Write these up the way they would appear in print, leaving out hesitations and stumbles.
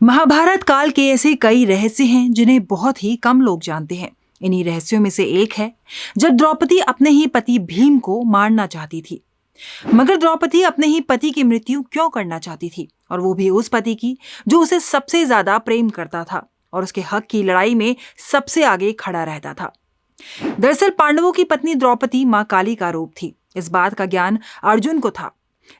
महाभारत काल के ऐसे कई रहस्य हैं जिन्हें बहुत ही कम लोग जानते हैं। इन्हीं रहस्यों में से एक है जब द्रौपदी अपने ही पति भीम को मारना चाहती थी। मगर द्रौपदी अपने ही पति की मृत्यु क्यों करना चाहती थी, और वो भी उस पति की जो उसे सबसे ज्यादा प्रेम करता था और उसके हक की लड़ाई में सबसे आगे खड़ा रहता था। दरअसल पांडवों की पत्नी द्रौपदी मां काली का रूप थी। इस बात का ज्ञान अर्जुन को था,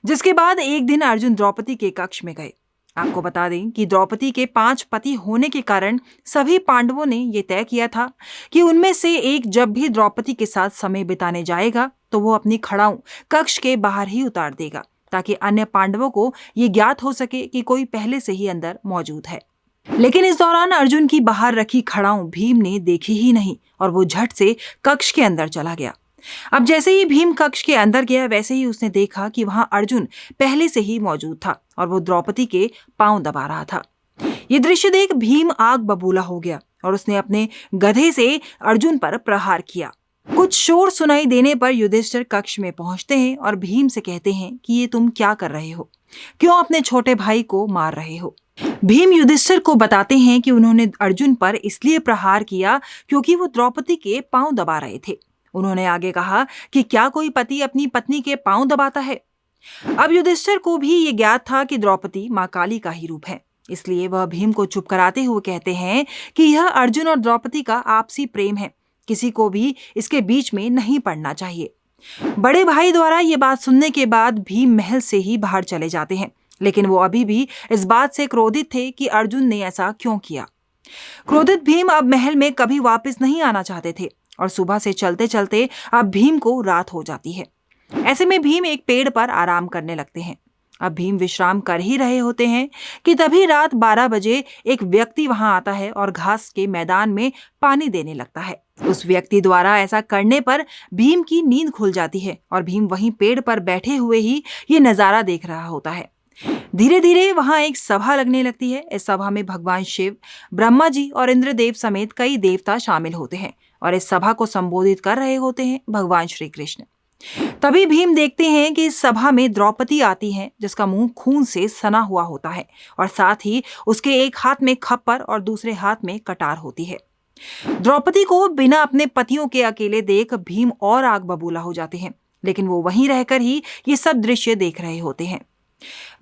जिसके बाद एक दिन अर्जुन द्रौपदी के कक्ष में गए। आपको बता दें कि द्रौपदी के 5 पति होने के कारण सभी पांडवों ने यह तय किया था कि उनमें से एक जब भी द्रौपदी के साथ समय बिताने जाएगा तो वो अपनी खड़ाऊ कक्ष के बाहर ही उतार देगा, ताकि अन्य पांडवों को ये ज्ञात हो सके कि कोई पहले से ही अंदर मौजूद है। लेकिन इस दौरान अर्जुन की बाहर रखी खड़ाऊ भीम ने देखी ही नहीं और वो झट से कक्ष के अंदर चला गया। अब जैसे ही भीम कक्ष के अंदर गया, वैसे ही उसने देखा कि वहां अर्जुन पहले से ही मौजूद था और वो द्रौपदी के पांव दबा रहा था। ये दृश्य देख भीम आग बबूला हो गया और उसने अपने गधे से अर्जुन पर प्रहार किया। कुछ शोर सुनाई देने पर युधिष्ठिर कक्ष में पहुंचते हैं और भीम से कहते हैं कि ये तुम क्या कर रहे हो, क्यों अपने छोटे भाई को मार रहे हो। भीम युधिष्ठिर को बताते हैं कि उन्होंने अर्जुन पर इसलिए प्रहार किया क्योंकि वो द्रौपदी के पांव दबा रहे थे। उन्होंने आगे कहा कि क्या कोई पति अपनी पत्नी के पांव दबाता है। अब युधिष्ठिर को भी ये ज्ञात था कि द्रौपदी मां काली का ही रूप है, इसलिए वह भीम को चुप कराते हुए कहते हैं कि यह अर्जुन और द्रौपदी का आपसी प्रेम है, किसी को भी इसके बीच में नहीं पड़ना चाहिए। बड़े भाई द्वारा ये बात सुनने के बाद भीम महल से ही बाहर चले जाते हैं, लेकिन वो अभी भी इस बात से क्रोधित थे कि अर्जुन ने ऐसा क्यों किया। क्रोधित भीम अब महल में कभी वापस नहीं आना चाहते थे और सुबह से चलते चलते अब भीम को रात हो जाती है। ऐसे में भीम एक पेड़ पर आराम करने लगते हैं। अब भीम विश्राम कर ही रहे होते हैं कि तभी रात 12 बजे एक व्यक्ति वहां आता है और घास के मैदान में पानी देने लगता है। उस व्यक्ति द्वारा ऐसा करने पर भीम की नींद खुल जाती है और भीम वहीं पेड़ पर बैठे हुए ही ये नजारा देख रहा होता है। धीरे धीरे वहां एक सभा लगने लगती है। इस सभा में भगवान शिव, ब्रह्मा जी और इंद्रदेव समेत कई देवता शामिल होते हैं और इस सभा को संबोधित कर रहे होते हैं भगवान श्री कृष्ण। तभी भीम देखते हैं कि इस सभा में द्रौपदी आती है, जिसका मुंह खून से सना हुआ होता है और साथ ही उसके एक हाथ में खप्पर और दूसरे हाथ में कटार होती है। द्रौपदी को बिना अपने पतियों के अकेले देख भीम और आग बबूला हो जाते हैं, लेकिन वो वहीं रहकर ही ये सब दृश्य देख रहे होते हैं।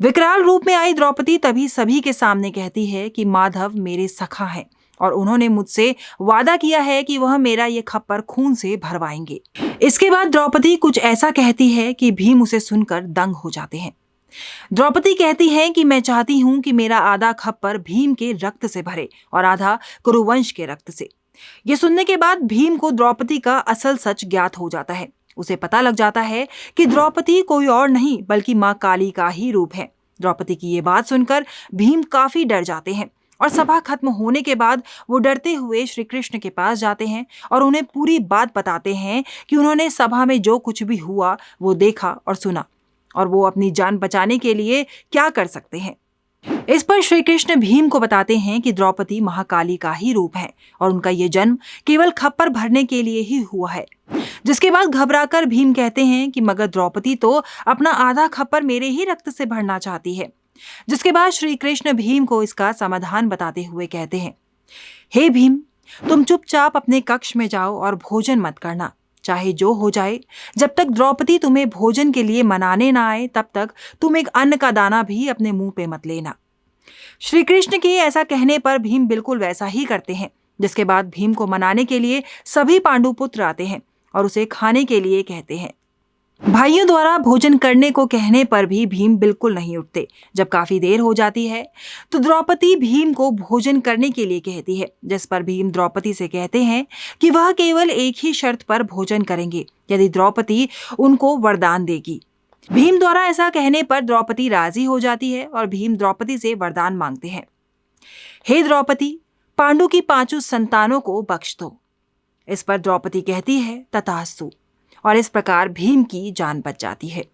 विकराल रूप में आई द्रौपदी तभी सभी के सामने कहती है कि माधव मेरे सखा हैं और उन्होंने मुझसे वादा किया है कि वह मेरा ये खप्पर खून से भरवाएंगे। इसके बाद द्रौपदी कुछ ऐसा कहती है कि भीम उसे सुनकर दंग हो जाते हैं। द्रौपदी कहती है कि मैं चाहती हूं कि मेरा आधा खप्पर भीम के रक्त से भरे और आधा कुरुवंश के रक्त से। ये सुनने के बाद भीम को द्रौपदी का असल सच ज्ञात हो जाता है। उसे पता लग जाता है कि द्रौपदी कोई और नहीं बल्कि मां काली का ही रूप है। द्रौपदी की ये बात सुनकर भीम काफी डर जाते हैं और सभा खत्म होने के बाद वो डरते हुए श्री कृष्ण के पास जाते हैं और उन्हें पूरी बात बताते हैं कि उन्होंने सभा में जो कुछ भी हुआ वो देखा और सुना और वो अपनी जान बचाने के लिए क्या कर सकते हैं। इस पर श्री कृष्ण भीम को बताते हैं कि द्रौपदी महाकाली का ही रूप है और उनका ये जन्म केवल खप्पर भरने के लिए ही हुआ है। जिसके बाद घबराकर भीम कहते हैं कि मगर द्रौपदी तो अपना आधा खप्पर मेरे ही रक्त से भरना चाहती है। जिसके बाद श्री कृष्ण भीम को इसका समाधान बताते हुए कहते हैं, हे भीम, तुम चुपचाप अपने कक्ष में जाओ और भोजन मत करना, चाहे जो हो जाए। जब तक द्रौपदी तुम्हें भोजन के लिए मनाने ना आए तब तक तुम एक अन्न का दाना भी अपने मुंह पे मत लेना। श्री कृष्ण के ऐसा कहने पर भीम बिल्कुल वैसा ही करते हैं। जिसके बाद भीम को मनाने के लिए सभी पांडुपुत्र आते हैं और उसे खाने के लिए कहते हैं। भाइयों द्वारा भोजन करने को कहने पर भी भीम बिल्कुल नहीं उठते। जब काफी देर हो जाती है तो द्रौपदी भीम को भोजन करने के लिए कहती है, जिस पर भीम द्रौपदी से कहते हैं कि वह केवल एक ही शर्त पर भोजन करेंगे, यदि द्रौपदी उनको वरदान देगी। भीम द्वारा ऐसा कहने पर द्रौपदी राजी हो जाती है और भीम द्रौपदी से वरदान मांगते हैं, हे द्रौपदी, पांडु की 5 संतानों को बख्श दो। इस पर द्रौपदी कहती है तथास्तु और इस प्रकार भीम की जान बच जाती है।